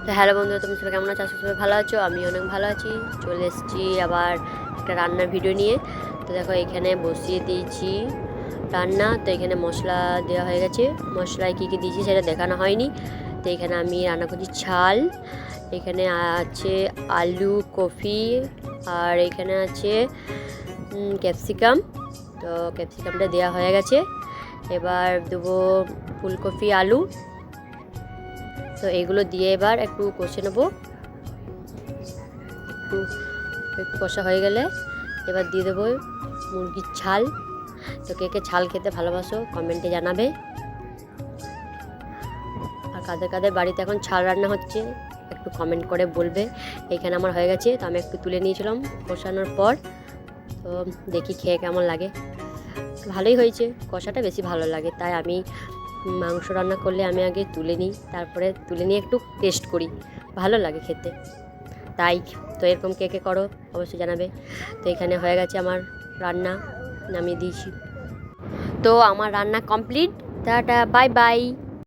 তো হ্যালো বন্ধুরা, তুমি সবাই কেমন আছো? আশা করি সবাই ভালো আছো। আমি অনেক ভালো আছি। চলে এসেছি আবার একটা রান্নার ভিডিও নিয়ে। তো দেখো এখানে বসিয়ে দিয়েছি রান্না। তো এখানে মশলা দেওয়া হয়ে গেছে। মশলায় কী কী দিয়েছি সেটা দেখানো হয়নি। তো এখানে আমি রান্না করছি ছাল, এখানে আছে আলু কফি, আর এখানে আছে ক্যাপসিকাম। তো ক্যাপসিকামটা দেওয়া হয়ে গেছে। এবার দেবো ফুলকপি আলু। তো এগুলো দিয়ে এবার একটু কষে নেবো। একটু একটু কষা হয়ে গেলে এবার দিয়ে দেবো মুরগির ছাল। তো কে কে ছাল খেতে ভালোবাসো কমেন্টে জানাবে। আর কাদের কাদের বাড়িতে এখন ছাল রান্না হচ্ছে একটু কমেন্ট করে বলবে। এখানে আমার হয়ে গেছে। তো আমি একটু তুলে নিয়েছিলাম কষানোর পর। তো দেখি খেয়ে কেমন লাগে। ভালোই হয়েছে, কষাটা বেশি ভালো লাগে, তাই আমি মাংস রান্না করলে আমি আগে তুলে নিই, তারপরে তুলে নিয়ে একটু টেস্ট করি, ভালো লাগে খেতে। তাই তো এরকম কে কে করো অবশ্যই জানাবে। তো এখানে হয়ে গেছে আমার রান্না, নামিয়ে দিয়েছি। তো আমার রান্না কমপ্লিট। Tata, bye bye.